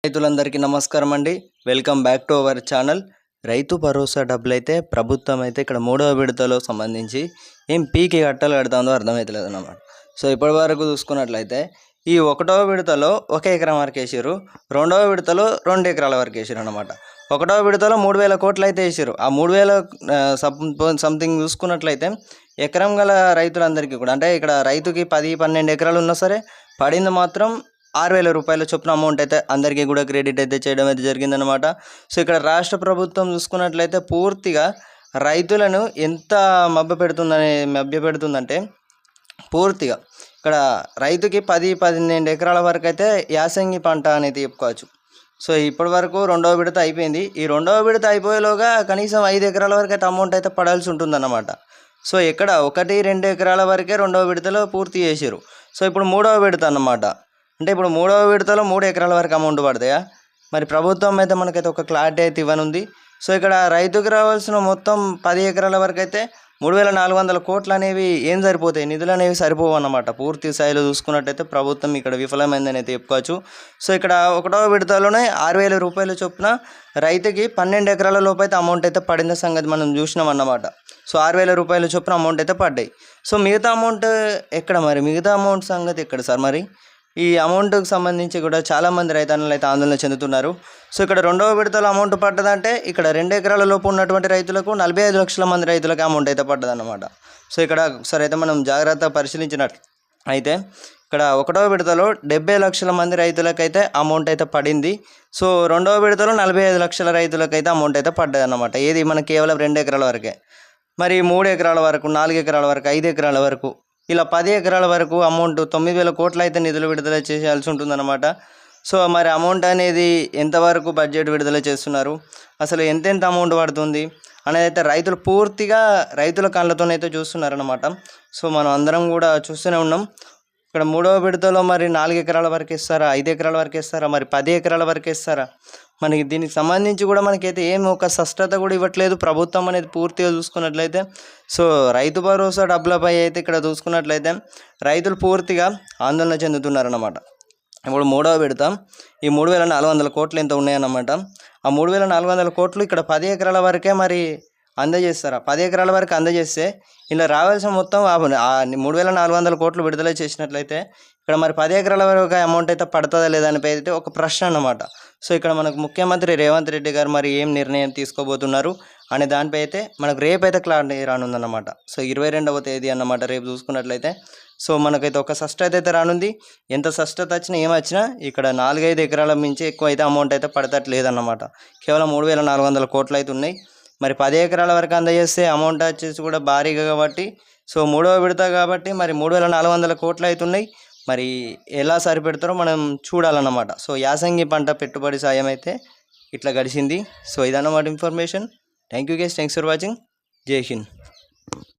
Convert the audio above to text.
రైతులందరికీ నమస్కారం అండి. Welcome back to our channel. Rythu Bharosa డబ్బులు అయితే ప్రభుత్వం అయితే ఇక్కడ మూడవ విడతలో సంబంధించి ఏం పీకి కట్టలు కడుతుందో అర్థమవుతలేదు అన్నమాట. సో ఇప్పటి వరకు చూసుకున్నట్లయితే ఈ ఒకటవ విడతలో 1 ఎకరం వరకు వేసారు, రెండవ విడతలో 2 ఎకరాల వరకు వేసారు అనమాట. ఒకటవ విడతలో 3,000 కోట్లు అయితే వేసారు. ఆ 3,000 సంథింగ్ చూసుకున్నట్లయితే ఎకరం గల రైతులందరికీ కూడా, అంటే ఇక్కడ రైతుకి 10-12 ఎకరాలు ఉన్నా సరే పడింది మాత్రం 6,000 రూపాయల చొప్పున అమౌంట్ అయితే అందరికీ కూడా క్రెడిట్ అయితే చేయడం అయితే జరిగిందనమాట. సో ఇక్కడ రాష్ట్ర ప్రభుత్వం చూసుకున్నట్లయితే పూర్తిగా రైతులను ఎంత మభ్యపెడుతుందంటే పూర్తిగా ఇక్కడ రైతుకి 10-12 ఎకరాల వరకు అయితే యాసంగి పంట అనేది చెప్పుకోవచ్చు. సో ఇప్పటి వరకు రెండవ విడత అయిపోయింది. ఈ రెండవ విడత అయిపోయేలోగా కనీసం 5 ఎకరాల వరకు అయితే అమౌంట్ అయితే పడాల్సి ఉంటుందన్నమాట. సో ఇక్కడ 1-2 ఎకరాల వరకే రెండవ విడతలో పూర్తి చేసారు. సో ఇప్పుడు మూడవ విడత అన్నమాట. అంటే ఇప్పుడు మూడవ విడతలో 3 ఎకరాల వరకు అమౌంట్ పడతాయా? మరి ప్రభుత్వం అయితే మనకైతే ఒక క్లారిటీ అయితే ఇవ్వనుంది. సో ఇక్కడ రైతుకు రావాల్సిన మొత్తం 10 ఎకరాల వరకు అయితే 3,400 కోట్లు అనేవి ఏం సరిపోతాయి, నిధులు అనేవి సరిపోవు అన్నమాట. పూర్తి స్థాయిలో చూసుకున్నట్టయితే ప్రభుత్వం ఇక్కడ విఫలమైందని అయితే చెప్పుకోవచ్చు. సో ఇక్కడ ఒకటవ విడతలోనే 6,000 రూపాయల చొప్పున రైతుకి 12 ఎకరాల లోపు అయితే అమౌంట్ అయితే పడిన సంగతి మనం చూసినాం అన్నమాట. సో 6,000 రూపాయల చొప్పున అమౌంట్ అయితే పడ్డాయి. సో మిగతా అమౌంట్ ఎక్కడ, మరి మిగతా అమౌంట్ సంగతి ఎక్కడ సార్? మరి ఈ అమౌంట్కి సంబంధించి కూడా చాలామంది రైతన్నలు అయితే ఆందోళన చెందుతున్నారు. సో ఇక్కడ రెండవ విడతలో అమౌంట్ పడ్డదంటే ఇక్కడ 2 ఎకరాల లోపు ఉన్నటువంటి రైతులకు 45 లక్షల మంది రైతులకు అమౌంట్ అయితే పడ్డదన్నమాట. సో ఇక్కడ ఒకసారి అయితే మనం జాగ్రత్తగా పరిశీలించినట్లు అయితే ఇక్కడ ఒకటవ విడతలో 70 లక్షల మంది రైతులకైతే అమౌంట్ అయితే పడింది. సో రెండవ విడతలో 45 లక్షల రైతులకైతే అమౌంట్ అయితే పడ్డది అన్నమాట. ఏది మనకు కేవలం 2 ఎకరాల వరకే. మరి 3 ఎకరాల వరకు, 4 ఎకరాల వరకు, 5 ఎకరాల వరకు, ఇలా 10 ఎకరాల వరకు అమౌంట్ 9,000 కోట్లు అయితే నిధులు విడుదల చేయాల్సి ఉంటుందన్నమాట. సో మరి అమౌంట్ అనేది ఎంతవరకు బడ్జెట్ విడుదల చేస్తున్నారు, అసలు ఎంతెంత అమౌంట్ పడుతుంది అనేది అయితే రైతులు పూర్తిగా రైతుల కళ్ళతోనైతే చూస్తున్నారన్నమాట. సో మనం అందరం కూడా చూస్తూనే ఉన్నాం. ఇక్కడ మూడవ విడతలో మరి 4 ఎకరాల వరకు ఇస్తారా, 5 ఎకరాల వరకు ఇస్తారా, మరి 10 ఎకరాల వరకు ఇస్తారా? మనకి దీనికి సంబంధించి కూడా మనకైతే ఏం ఒక స్పష్టత కూడా ఇవ్వట్లేదు ప్రభుత్వం అనేది పూర్తిగా చూసుకున్నట్లయితే. సో రైతు భరోసా డబ్బులపై అయితే ఇక్కడ చూసుకున్నట్లయితే రైతులు పూర్తిగా ఆందోళన చెందుతున్నారన్నమాట. ఇప్పుడు మూడవ విడత ఈ 3,400 కోట్లు ఎంత ఉన్నాయన్నమాట. ఆ 3,400 కోట్లు ఇక్కడ 10 ఎకరాల వరకే మరి అందజేస్తారా? 10 ఎకరాల వరకు అందజేస్తే ఇలా రావాల్సిన మొత్తం 3,400 కోట్లు విడుదల చేసినట్లయితే ఇక్కడ మరి 10 ఎకరాల వరకు అమౌంట్ అయితే పడుతుందా లేదా అని అయితే ఒక ప్రశ్న అన్నమాట. సో ఇక్కడ మనకు ముఖ్యమంత్రి రేవంత్ రెడ్డి గారు మరి ఏం నిర్ణయం తీసుకోబోతున్నారు అనే దానిపై అయితే మనకు రేపు అయితే క్లారిటీ రానుందన్నమాట. సో 22వ తేదీ అన్నమాట రేపు చూసుకున్నట్లయితే. సో మనకైతే ఒక స్పష్టత అయితే రానుంది. ఎంత స్పష్టత వచ్చినా ఏమొచ్చినా ఇక్కడ 4-5 ఎకరాల మించి ఎక్కువ అయితే అమౌంట్ అయితే పడతట్లేదన్నమాట. కేవలం 3,400 కోట్లు అయితే ఉన్నాయి. మరి 10 ఎకరాల వరకు అందజేస్తే అమౌంట్ వచ్చేసి కూడా భారీగా కాబట్టి, సో మూడవ విడత కాబట్టి మరి 3,400 కోట్లు అవుతున్నాయి. మరి ఎలా సరిపెడతారో మనం చూడాలన్నమాట. సో యాసంగి పంట పెట్టుబడి సాయం అయితే ఇట్లా గడిచింది. సో ఇదన్నమాట information. Thank you guys, thanks for watching. జై హింద్.